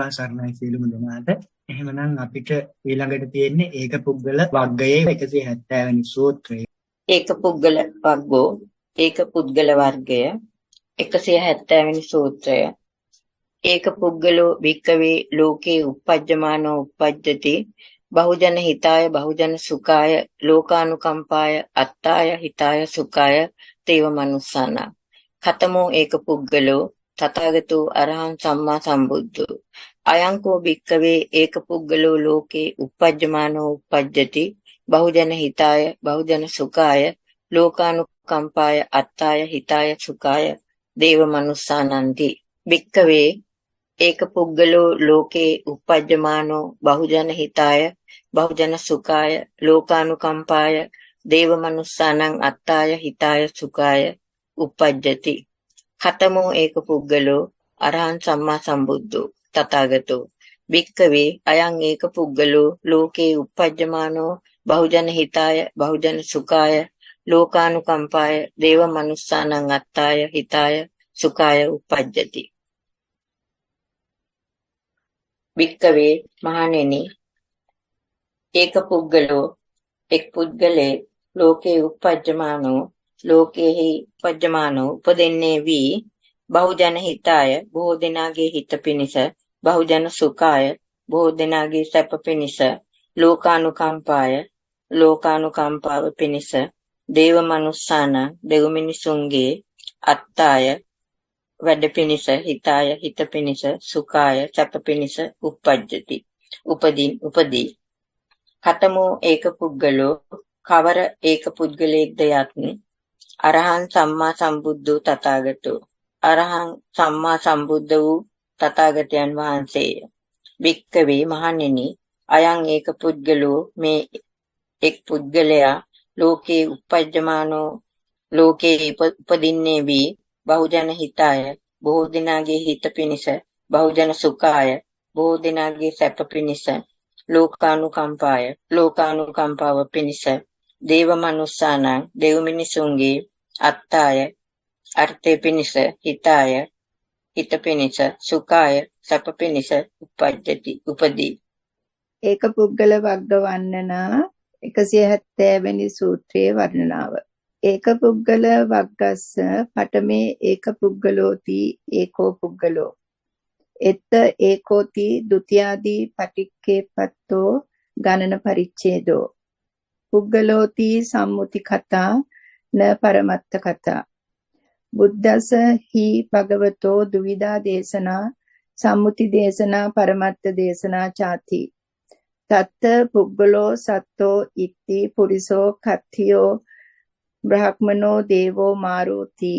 තෙරුවන් සරණයි සියලුම දෙනාට. එහෙමනම් අපිට ඊළඟට තියෙන්නේ ඒක පුද්ගල වර්ගයේ 170 වෙනි සූත්‍රය. ඒක පුද්ගල වර්ගෝ ඒක පුද්ගල වර්ගය 170 වෙනි සූත්‍රය. ඒක පුද්ගලෝ වික්කවේ ලෝකේ uppajjamaano uppajjati බහුජන හිතාය බහුජන සුඛාය ලෝකානුකම්පාය අත්තාය හිතාය සුඛාය තේව මනුස්සාන ඛතමෝ ඒක පුද්ගලෝ තථාගතෝ අරහං සම්මා සම්බුද්ධෝ අයංකෝ භික්කවේ ඒක පුද්ගලෝ ලෝකේ uppajjamaano uppajjati බහුජන හිතාය බහුජන සුඛාය ලෝකානුකම්පාය අත්තාය හිතාය සුඛාය දේව මනුස්සානන්ති භික්කවේ ඒක පුද්ගලෝ ලෝකේ uppajjamaano බහුජන හිතාය බහුජන සුඛාය ලෝකානුකම්පාය දේව මනුස්සානං අත්තාය හිතාය සුඛාය uppajjati ඛතමෝ ඒක පුද්ගලෝ අරහං සම්මා සම්බුද්ධෝ තථාගතෝ භික්ඛවේ අයං ඒක පුද්ගලෝ ලෝකේ uppajjamaano බහුජන හිතාය බහුජන සුඛාය ලෝකානුකම්පාය දේව මනුස්සානං අත්තාය හිතාය සුඛාය uppajjati භික්ඛවේ මහණෙනි ඒක පුද්ගලෝ එක් පුද්ගලේ ලෝකේ uppajjamaano ලෝකේහි uppajjamaano උපදින්නේ වී බහුජන හිතාය බොහෝ දෙනාගේ හිත පිණිස බහුජන සුඛාය බොහෝ දෙනාගේ සැප පිණිස ලෝකානුකම්පාව පිණිස දේව මනුස්සාන දෙව් මිනිසුන්ගේ අත්තාය වැඩ පිණිස හිතාය හිත පිණිස සුඛාය සැප පිණිස uppajjati උපදී ඛතමෝ ඒක පුද්ගලෝ කවර ඒක පුද්ගලයෙක්ද යත් අරහං සම්මා සම්බුද්ධෝ තථාගතෝ අරහං සම්මා සම්බුද්ධ වූ තථාගතයන් වහන්සේය භික්ඛවේ මහණෙනි අයං ඒක පුද්ගලෝ මේ එක් පුද්ගලයා ලෝකේ uppajjamaano ලෝකේ උපදින්නේ වී බහුජන හිතාය බොහෝ දෙනාගේ හිත පිණිස බහුජන සුඛාය බොහෝ දෙනාගේ සැප පිණිස ලෝකානුකම්පාව පිණිස දේව මනුස්සානං දෙව් මිනිසුන්ගේ අත්තාය අර්ථය පිණිස හිතාය හිත පිණිස සුඛාය සැප පිණිස uppajjati උපදී ඒක පුද්ගල වර්ග වන්නනා 170 වෙනි සූත්‍රයේ වර්ණනාව ඒක පුද්ගල වග්ගස්ස පඨමේ ඒක පුද්ගලෝති ඒකෝ පුද්ගලෝ එත්ත ඒකෝති ဒ ුතියාදී පටික්කේ පත්තෝ ගණන පරිච්ඡේදෝ පුද්ගලෝති සම්මුති කතා න පරමත්ත කතා බුද්දස හි භගවතෝ දුවිදා දේශනා සම්මුති දේශනා පරමත්ත දේශනා ചാති තත්ත පුද්ගලෝ සත්තෝ ඉක්ති පුරිසෝ කත්තියෝ බ්‍රහ්මනෝ දේවෝ මාරෝති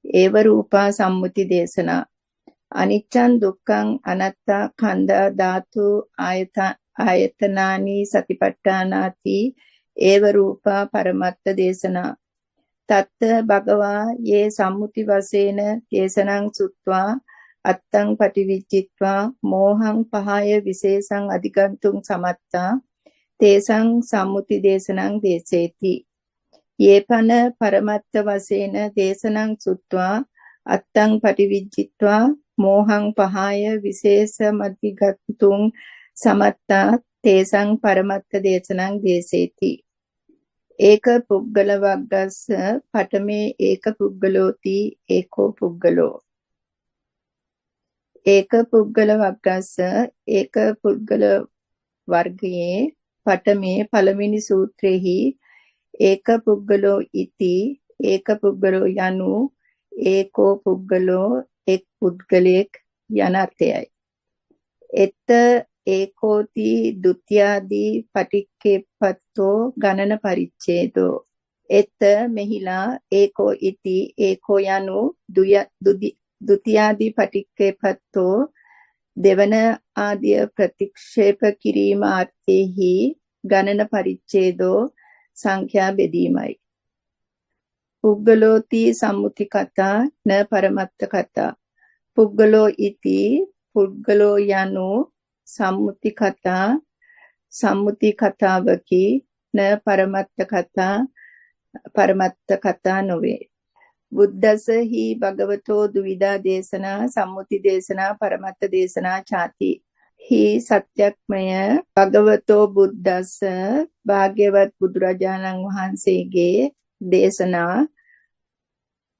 ඒව රූපා සම්මුති දේශනා අනිච්චං දුක්ඛං අනත්තා කන්දා ධාතු ආයතනානි සතිපට්ඨානාති ඒව රූපා පරමත්ත දේශනා තත්ත භගවා යේ සම්මුති වශයෙන් දේශනං සුත්වා අත්තං පටිවිච්චිත්වා මෝහං පහය විශේෂං අධිගන්තුං සමත්තා තේසං සම්මුති දේශනං දේසේති යේපන පරමත්ත වශයෙන් දේශනං සුත්වා අත්තං පටිවිච්චිත්වා මෝහං පහය විශේෂමධිගන්තුං සමත්තා තේසං පරමත්ත දේශනං දේසේති ඒක පුද්ගල වග්ගස්ස පඨමේ ඒක පුද්ගලෝති ඒකෝ පුද්ගලෝ ඒක පුද්ගල වග්ගස්ස ඒක පුද්ගල වර්ගයේ පඨමේ පළවෙනි සූත්‍රයේහි ඒක පුද්ගලෝ ඉති ඒක පුද්ගලෝ යනු ඒකෝ පුද්ගලෝ එක් පුද්ගලෙක් යන අර්ථයයි එත ඒකෝති ဒ ුතියාදී පටික්කේ පත්තෝ ගණන පරිච්ඡේදෝ එත මෙහිලා ඒකෝ ඉති ඒකෝ යනු ဒ ුතියාදී පටික්කේ පත්තෝ දෙවන ආදිය ප්‍රතික්ෂේප කිරීම අර්ථෙහි ගණන පරිච්ඡේදෝ සංඛ්‍යා බෙදීමයි පුද්ගලෝති සම්මුති කතා න පරමත්ත කතා පුද්ගලෝ ඉති පුද්ගලෝ යනු සම්මුති කතාවකි න පරමත්ත කතා නොවේ බුද්දස හි භගවතෝ දුවිදා දේශනා සම්මුති දේශනා පරමත්ත දේශනා ചാති හි සත්‍යක්මය භගවතෝ බුද්දස්ස භාග්‍යවත් බුදුරජාණන් වහන්සේගේ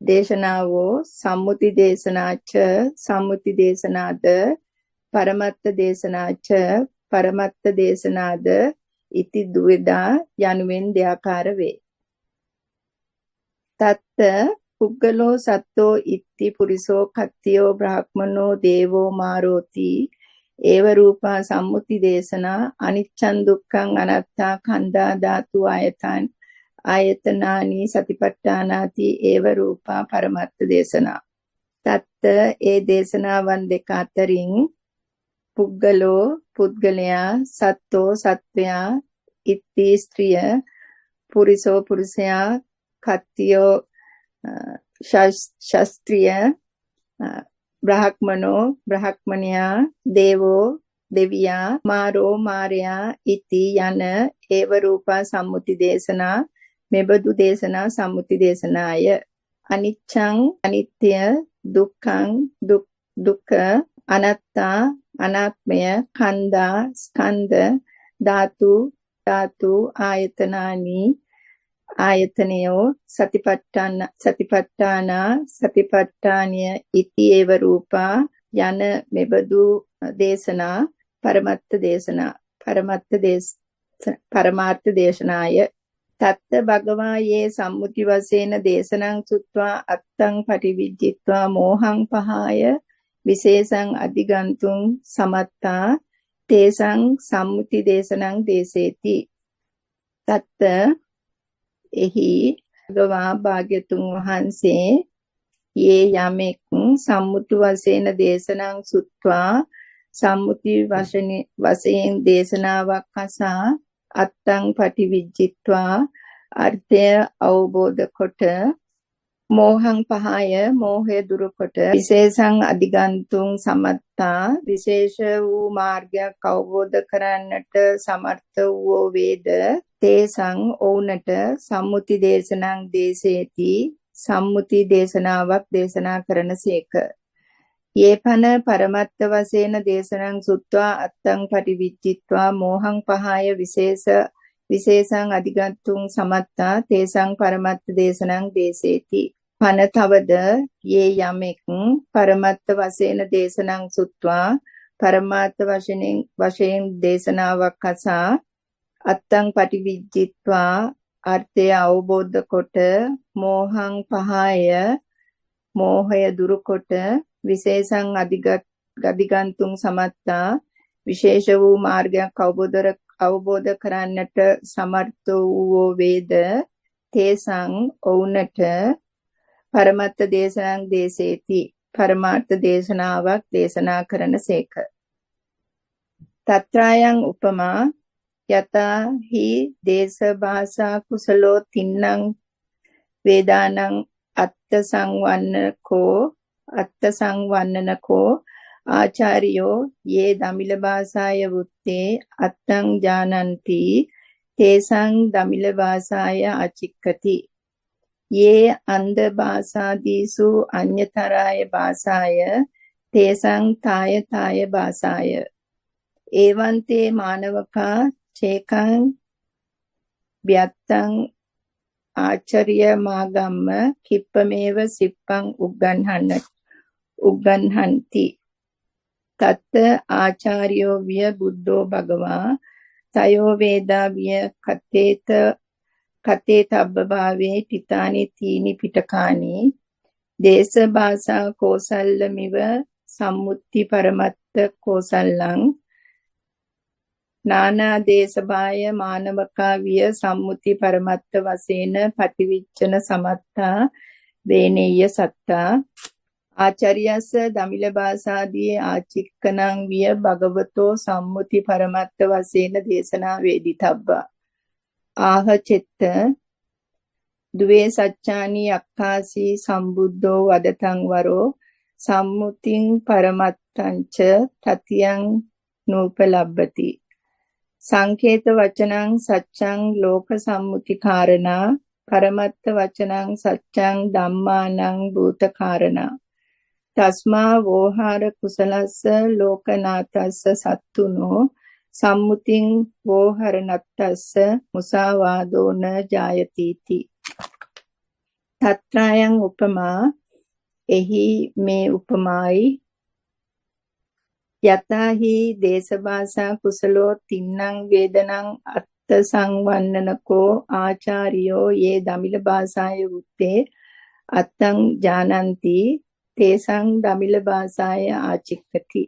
දේශනාවෝ සම්මුති දේශනාච සම්මුති දේශනාද පරමත්ත දේශනාච පරමත්ත දේශනාද ඉති දුවේදා යනුවෙන් දෙආකාර වේ. තත්ත පුග්ගලෝ සත්තෝ ඉත්ති පුරිසෝ කත්තියෝ බ්‍රාහ්මනෝ දේවෝ මාරෝති ඒව රූපා සම්මුති දේශනා අනිච්ඡං දුක්ඛං අනාත්තා කන්දා ධාතු ආයතනානි සතිපට්ඨානාති ඒව රූපා පරමත්ත දේශනා. තත්ත ඒ දේශනාවන් දෙක අතරින් පුද්ගලෝ පුද්ගලයා සත්තෝ සත්වයා ඉත්ති ස්ත්‍රිය පුරිසෝ පුරුෂයා කත්තියෝ ශාස්ත්‍රීය බ්‍රාහ්මනෝ බ්‍රාහ්මණයා දේවෝ දෙවියා මාරෝ මාරයා ඉති යන ඒව රූපා සම්මුති දේශනා මෙබඳු දේශනා සම්මුති දේශනාය. අනිච්ඡං අනිත්‍ය දුක්ඛං දුක්ඛ අනාත්තා අනාත්මය කන්දා ස්කන්ධ ධාතු ආයතනානි ආයතනයෝ සතිපට්ඨානිය ඉති ඒව රූපා යන මෙබඳු දේශනා පරමාර්ථ දේශනාය. තත්ත භගවා යේ සම්මුති වශයෙන් දේශනං සුත්වා අත්තං පටිවිජ්ජිත්වා මෝහං පහාය විශේෂං අධිගන්තුං සමත්තා තේසං සම්මුති දේශනං දේසේති. තත්ත එහි භගවා භාග්‍යතුන් වහන්සේ යේ යමෙක් සම්මුති වශයෙන් දේශනං සුත්වා සම්මුති වශයෙන් දේශනාවක් අසා අත්තං පටිවිජ්ජිත්වා අර්ථය අවබෝධ කොට මෝහං පහය මෝහය දුරු කොට විශේෂං අධිගන්තුං සමත්තා විශේෂ වූ මාර්ගයක් අවබෝධ කරන්නට සමර්ථ වූ වේද තේසං ඔවුනට සම්මුති දේශනං දේසේති සම්මුති දේශනාවක් දේශනා කරනසේක. යේපන පරමත්ත වශයෙන් දේශනං සුත්වා අත්තං පටිවිජ්ජිත්වා මෝහං පහය විශේෂං අධිගන්තුං සමත්තා තේසං පරමත්ත දේශනං දේසේති. පන තවද යේ යමෙක් පරමත්ත වශයෙන් දේශනං සුත්වා පරමාර්ථ වශයෙන් දේශනාවක් අසා අත්තං පටිවිජ්ජිත්වා අර්ථය අවබෝධ කොට මෝහං පහය මෝහය දුරු කොට විශේෂං අධිගන්තුං සමත්තා විශේෂ වූ මාර්ගයක් අවබෝධ කරන්නට සමර්ථ වූ වේද තේසං ඔවුනට පරමත්ත දේශනං දේසේති පරමාර්ථ දේශනාවක් දේශනා කරනසේක. තත්‍රායන් උපමා යතා හි දේශ භාෂා කුසලෝ තින්නං වේදානං අත්ත සංවන්නනකෝ ආචාර්යෝ යේ දමිල භාෂාය වුත්තේ අත්තං ජානන්ති තේසං දමිල භාෂාය අචික්කති යේ අන්ධ භාෂාදීසු අඤ්‍යතරාය භාෂාය තේසං තාය භාෂාය ඒවන්තේ මානවකා චේකං ව්‍යත්තං ආචාර්ය මාගම්ම කිප්පමේව සිප්පං උග්ගන්හන්ති. තත් ආචාර්යෝ විය බුද්ධෝ භගවා තයෝ වේදා විය කතේ තබ්බ භාවේ තිතානි තීනි පිටකානි දේශ භාෂා කෝසල්ලමිව සම්මුති පරමත්ත කෝසල්ලං නානා දේශභාය මානවකා විය සම්මුති පරමත්ත වශයෙන් පටිවිච්ඡන සමත්තා වේනෙය්‍ය සත්තා ආචාර්යස්ස දමිල භාෂාදී ආචික්කනං විය භගවතෝ සම්මුති පරමත්ත වශයෙන් දේශනා වේදිතබ්බා ආහ චෙත්ත දුවේ සච්චානි අක්ඛාසී සම්බුද්ධෝ වදතං වරෝ සම්මුතින් පරමත්තංච තතියං නූපලබ්බති සංකේත වචනං සච්ඡං ලෝක සම්මුති කාරණා පරමත්ත වචනං සච්ඡං ධම්මානං භූත කාරණා තස්මා වෝහාර කුසලස්ස ලෝකනාතස්ස සත්තුනෝ සම්මුතින් වෝහර නත්තස්ස මුසාවාදෝ න ජායතිති. තත්‍රායන් උපමා එහි මේ උපමායි යතාහි දේශභාෂා කුසලෝ තින්නං වේදනං අත්ත සංවන්නනකෝ ආචාර්යෝ යේ දමිල භාෂාය උත්තේ අත්තං ජානන්ති තේසං දමිල භාෂාය ආචික්කති.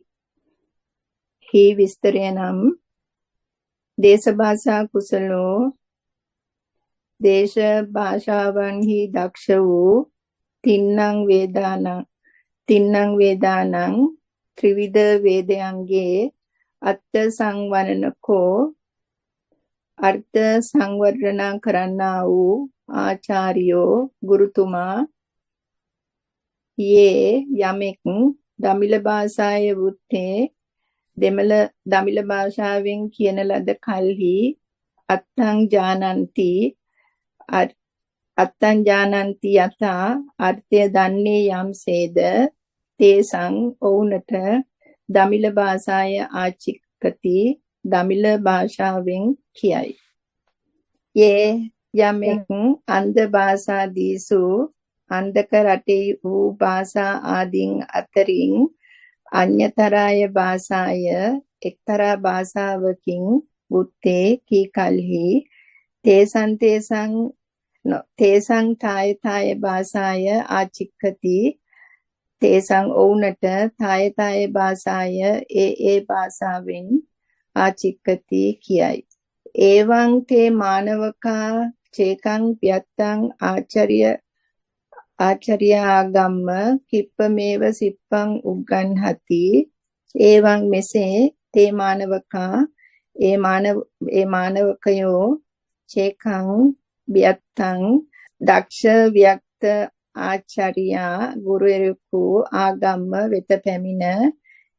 හි විස්තරය නම් දේශ භාෂා කුසලෝ දේශ භාෂාවන්හි දක්ෂ වූ තින්නං වේදානං ත්‍රිවිධ වේදයන්ගේ අත්ත සංවරණකෝ අර්ථ සංවර්ධන කරන්නා වූ ආචාර්යෝ ගුරුතුමා යේ යමෙක් දමිල භාෂාය වුත්තේ දෙමළ දමිල භාෂාවෙන් කියන ලද කල්හි අත්තං ජානන්ති යතා අර්ථය දන්නේ යම්සේද තේසං ඔවුනට දමිල භාෂාය ආචික්කති දමිල භාෂාවෙන් කියයි. යේ යමෙක් අන්ධ භාෂාදීසු අන්ධක රටේ වූ භාෂා ආදීන් අතරින් අඤ්‍යතරාය භාෂාය එක්තරා භාෂාවකින් බුත්තේ කී කල්හි තේසං තාය භාෂාය ආචික්කති තේසං ඔවුනට තාය භාෂාය ඒ භාෂාවෙන් ආචික්කති කියයි. එවං තේ මානවකා චේකං ව්‍යත්තං ආචාර්යාගම්ම කිප්පමේව සිප්පං උග්ගන්හති. එවං මෙසේ තේ මානවකා ඒ මානවකයෝ චේකං ව්‍යත්තං දක්ෂ ව්‍යක්ත ආචාර්යා ගුරුවරයෙකු ආගම්ම වෙත පැමිණ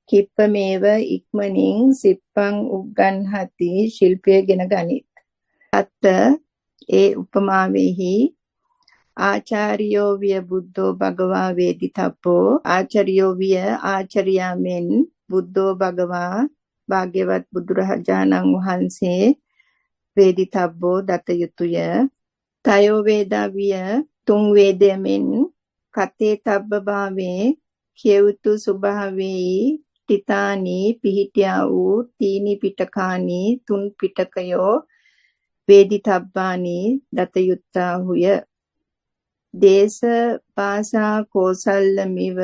කිප්පමේව ඉක්මනින් සිප්පං උග්ගන්හති ශිල්පයගෙන ගනිත්. අත ඒ උපමාවෙහි ආචාර්යෝ විය බුද්ධෝ භගවා වේදිතබ්බෝ ආචාර්යෝ විය ආචාර්යාමෙන් බුද්ධෝ භගවා භාග්‍යවත් බුදුරජාණන් වහන්සේ වේදිතබ්බෝ දත යුතුය. තයෝ වේදා විය තුන් වේදයෙන් කතේ තබ්බ භාවේ කියවුතු ස්වභාවයේ තිතානි පිහිටියා වූ තීනි පිටකානි තුන් පිටකයෝ වේදිතබ්බානි දත යුත්තාහුය. දේශ භාෂා කෝසල්ලමිව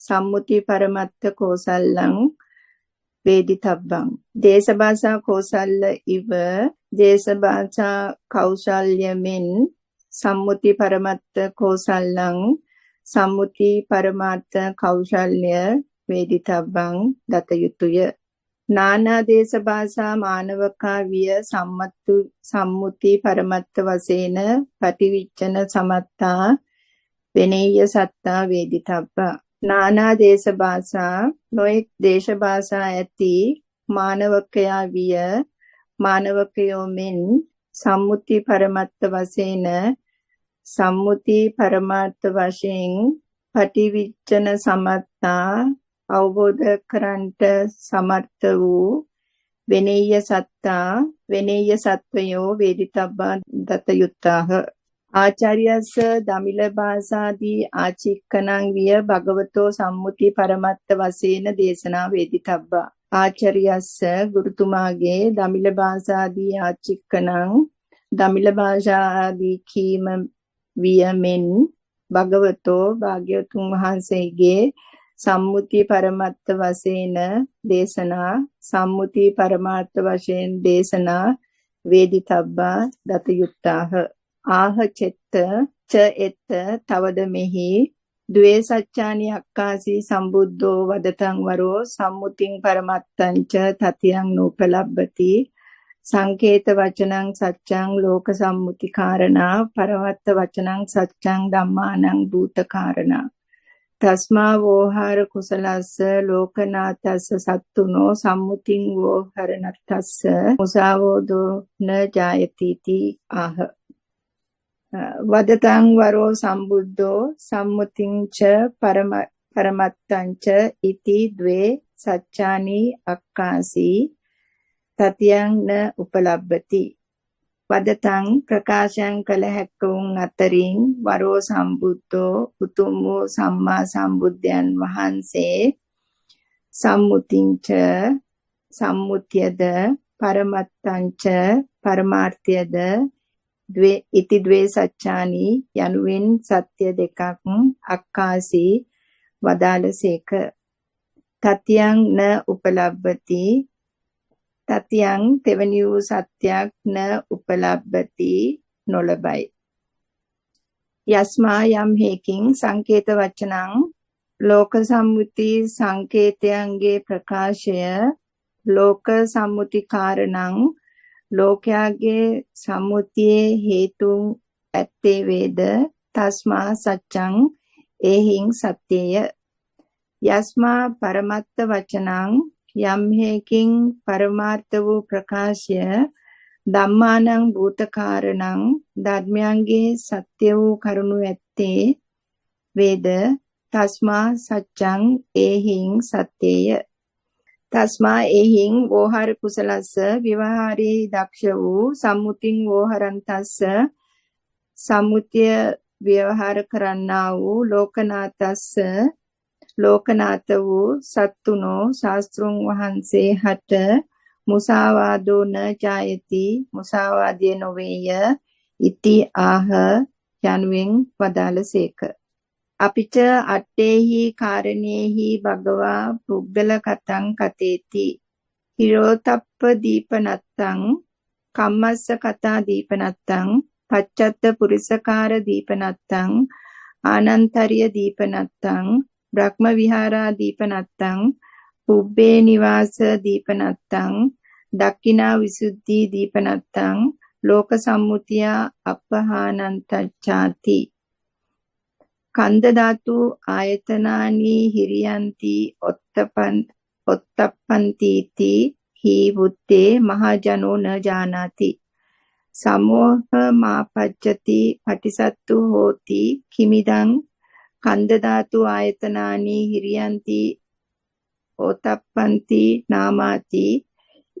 සම්මුති පරමත්ත කෝසල්ලං වේදිතබ්බං. දේශ භාෂා කෝසල්ල ඉව දේශ භාෂා කෞශල්‍යමෙන් සම්මුති පරමත්ත කෝසල්ලං සම්මුති පරමාර්ථ කෞශල්‍ය වේදිතබ්බං දත යුතුය. නානා දේශ භාෂා මානවකා විය සම්මුති පරමත්ත වශයෙන් පටිවිච්ඡන සමත්තා වෙනෙය්‍ය සත්තා වේදිතබ්බා. නානා දේශ භාෂා නොඑක් දේශ භාෂා ඇති මානවකයා විය මානවකයෝ මෙන් සම්මුති පරමත්ත වශයෙන් සම්මුති පරමාර්ථ වශයෙන් පටිවිච්ඡන සමත්තා අවබෝධ කරන්ට සමර්ථ වූ වෙනෙය්‍ය සත්වයෝ වේදිතබ්බා දත යුත්තාහ. ආචාර්යස්ස දමිල භාෂාදී ආචික්කනං විය භගවතෝ සම්මුති පරමත්ත වශයෙන් දේශනා වේදිතබ්බා. ආචාර්යස්ස ගුරුතුමාගේ දමිල භාෂාදී ආචික්කනං දමිල භාෂාදී කීම වියමෙන් භගවතෝ භාග්‍යවතුන් වහන්සේගේ සම්මුති පරමත්ත වශයෙන් දේශනා සම්මුති පරමාර්ථ වශයෙන් දේශනා වේදිතබ්බා දත යුත්තාහ. ආහ චෙත්ත ච එත්ත තවද මෙහි ද්වේ සච්චානි අක්කාසී සම්බුද්ධෝ වදතං වරෝ සම්මුතින් පරමත්තං ච තතියං නූපලබ්බති සංකේත වචනං සච්ඡං ලෝක සම්මුති කාරණා පරවත්ත වචනං සච්ඡං ධම්මානං භූත කාරණා. තස්මා වෝහාර කුසලස්ස ලෝකනාතස්ස සත්තුනෝ සම්මුතින් වෝහරණත්තස්ස මුසාවෝදෝ න ජායති ආහ. වදතං වරෝ සම්බුද්ධෝ සම්මුතිං ච පරමත්තංච ඉති ද්වේ සච්චානි අක්කාසි තතියං න උපලබ්බති වදතං ප්‍රකාශයන් කළ හැක්කවුන් අතරින් වරෝ සම්බුද්ධෝ උතුම් වූ සම්මා සම්බුද්ධයන් වහන්සේ සම්මුතිංච සම්මුතියද පරමත්තංච පරමාර්ථයද ඉති ද්වේ සච්චානි යනුවෙන් සත්‍ය දෙකක් අක්කාසී වදාළසේක තතියං න උපලබ්බති තතියං තෙවැනි වූ සත්‍යයක් න උපලබ්බති නොලබයි යස්මා යම් හේකින් සංකේත වචනං ලෝක සම්මුති සංකේතයන්ගේ ප්‍රකාශය ලෝක සම්මුති කාරණං ලෝකයාගේ සම්මුතියේ හේතුන් ඇත්තේ වේද තස්මා සච්ඡං ඒහිං සත්‍යය යස්මා පරමත්ත වචනං යම් හේකින් පරමාර්ථ වූ ප්‍රකාශය ධම්මානං භූතකාරණං ධර්මයන්ගේ සත්‍ය වූ කරුණු ඇත්තේ වේද තස්මා සච්ඡං ඒහිං සත්‍යය තස්මා ඒහිං වෝහාර කුසලස්ස විවහාරේ දක්ෂ වූ සම්මුතින් වෝහරන්තස්ස සම්මුතිය ව්‍යවහාර කරන්නා වූ ලෝකනාතස්ස ලෝකනාත වූ සත්තුනෝ ශාස්ත්‍රුන් වහන්සේ හට මුසාවාදෝ න ජායති මුසාවාදිය නොවේය ඉති ආහ යනුවෙන් වදාළසේක අපිට අට්ඨේහි කාරණේහි භගවා පුද්ගල කතං කතේති හිරෝතප්ප දීපනත්තං කම්මස්ස කතා දීපනත්තං පච්චත්ත පුරිසකාර දීපනත්තං ආනන්තරිය දීපනත්තං බ්‍රහ්ම විහාරා දීපනත්තං පුබ්බේ නිවාස දීපනත්තං දක්ඛිනා විසුද්ධි දීපනත්තං ලෝක සම්මුතිය අපහානන්තච්ඡාති කන්ද ධාතු ආයතනානි හිරියන්ති ඔත්තප්පන්තිති හි බුත්තේ මහජනෝ න ජානාති සමෝහ මාපච්චති පටිසත්තු හෝති කිමිදං කන්ද ධාතු ආයතනානි හිරියන්ති ඕතප්පන්ති නාමාති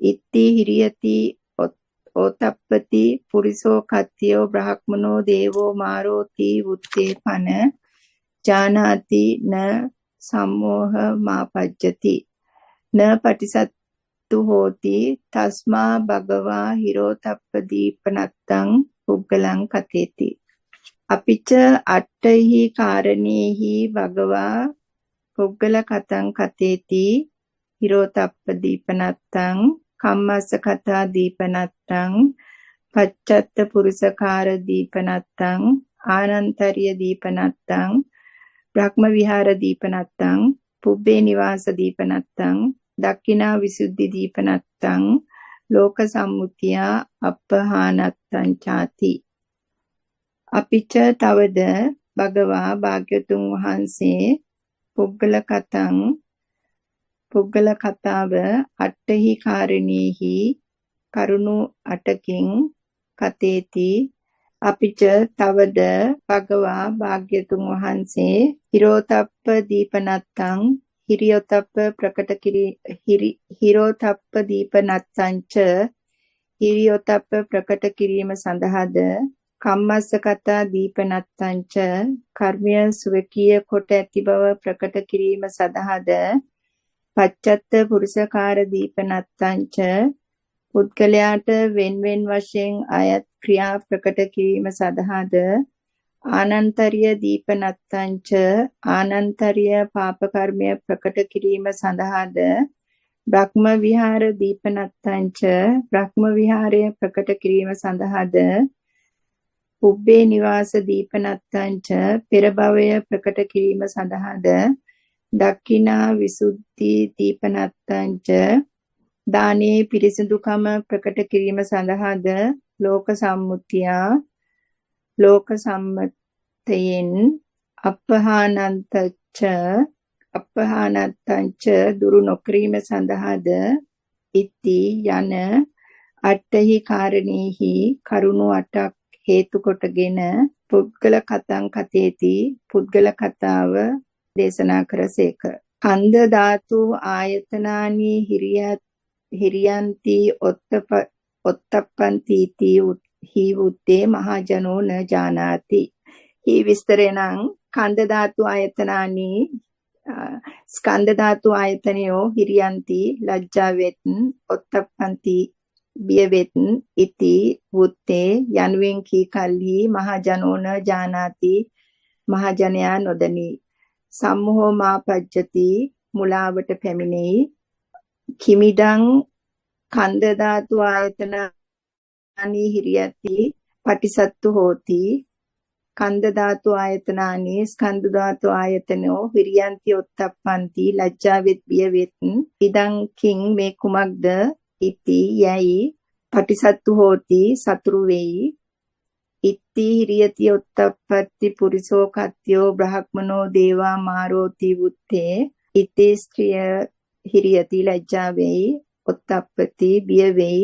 ඉත්ති හිරියති ඕතප්පති පුරිසෝ කත්තියෝ බ්‍රහ්මනෝ දේවෝ මාරෝති වුත්තේ පන ජානාති න සම්මෝහ මාපජ්ජති න පටිසත්තු හෝති තස්මා භගවා හිරෝතප්පදීපනත්තං පුග්ගලං කතේති අපිච අට්ඨහි කාරණේහි භගවා පුග්ගල කතං කතේති හිරෝතප්පදීපනත්තං කම්මස්ස කතා දීපනත්තං පච්චත්ත පුරුෂකාර දීපනත්තං ආනන්තරිය දීපනත්තං බ්‍රහ්ම විහාර දීපනත්තං පුබ්බේ නිවාස දීපනත්තං දක්ඛිනා විසුද්ධි දීපනත්තං ලෝක සම්මුතිය අපහානත්තං චාති අපිච තවද භගවා භාග්‍යතුන් වහන්සේ පුග්ගල කතාව අට්ඨහි කාරණේහි කරුණු 8කින් කතේති අපිච තවද භගවා භාග්‍යතුන් වහන්සේ හිරෝතප්ප දීපනත්තං හිරෝතප්ප දීපනත්තංච හිරියොතප්ප ප්‍රකට කිරීම සඳහාද කම්මස්ස කතා දීපනත්තංච කර්මය සුවකීය කොට ඇති බව ප්‍රකට කිරීම සඳහාද පච්චත්ත පුරුෂකාර දීපනත්තංච පුද්ගලයාට වෙන්වෙන් වශයෙන් අයත් ක්‍රියා ප්‍රකට කිරීම සඳහාද ආනන්තරිය දීපනත්තංච ආනන්තරිය පාප කර්මය ප්‍රකට කිරීම සඳහාද බ්‍රහ්ම විහාර දීපනත්තංච බ්‍රහ්ම විහාරය ප්‍රකට කිරීම සඳහාද පුබ්බේ නිවාස දීපනත්තංච පෙර භවය ප්‍රකට කිරීම සඳහාද දක්ඛිනා විසුද්ධි දීපනත්තංච දානේ පිරිසිදුකම ප්‍රකට කිරීම සඳහාද ලෝක සම්මතයෙන් අපහානත්තංච දුරු නොකිරීම සඳහාද ඉති යන අට්ඨහි කාරණේහි කරුණු 8ක් හේතු කොටගෙන පුද්ගල කතං කතේති පුද්ගල කතාව දේශනා කරසේක. කන්ද ධාතු ආයතනානි හිරියන්ති ඔත්තප්පන්ති හි උත්තේ මහජනෝ න ජානාති. හි විස්තරේ නම් කන්ද ධාතු ආයතනානි ස්කන්ධ ධාතු ආයතනයෝ හිරියන්ති ලැජ්ජාවෙත් ඔත්තප්පන්ති බියවෙත් ඉති උත්තේ යනුවෙන් කී කල්හි මහජනෝ න ජානාති මහජනයා නොදනි. සම්මෝහ මාපජ්ජති මුලාවට පැමිණෙයි. කිමිඩං කන්ද ධාතු ආයතනානි හිරියති පටිසත්තු හෝති. කන්ද ධාතු ආයතනානි ස්කන්ධ ධාතු ආයතනෝ හිරියන්ති ඔත්තප්පන්ති ලැජ්ජාවෙත් බියවෙත් ඉදං කිං මේ කුමක්ද ඉති යයි පටිසත්තු හෝති සතුරු වෙයි. ඉත්ති හිරියති ඔත්තප්පත්ති පුරිසෝ කත්යෝ බ්‍රහ්මනෝ දේවා මාරෝති වුත්තේ. ඉති ස්ත්‍රිය හිරියති ලැජ්ජා වෙයි ඔත්තප්පති බිය වෙයි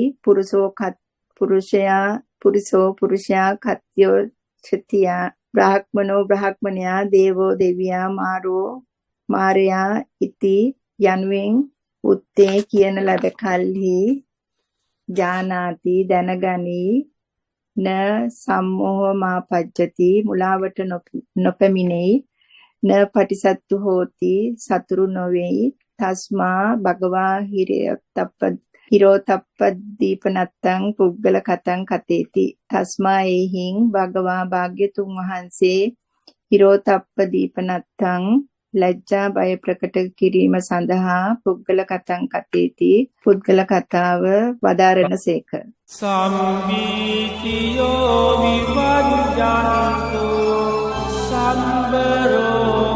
පුරුෂයා කත්යෝ ක්ෂතියා බ්‍රහ්මනෝ බ්‍රහ්මණයා දේවෝ දෙවියා මාරෝ මාරයා ඉති යනුවෙන් උත්තේ කියන ලද කල්හි ජානාති දැනගනි න සම්මෝහ මාපජ්ජති මුලාවට නොපැමිණෙයි. න පටිසත්තු හෝති සතුරු නොවේයි. තස්මා භගවා හිරෝතප්පදීපනත්තං පුග්ගල කතං කතේති. තස්මා එහිං භගවා භාග්‍යතුන් වහන්සේ හිරෝතප්පදීපනත්තං ලැජ්ජා බය ප්‍රකට කිරීම සඳහා පුග්ගල කතං කතේති පුද්ගල කතාව වදාරනසේක. සම්බීතියෝ විපජ්ජන්තෝ සම්බරෝ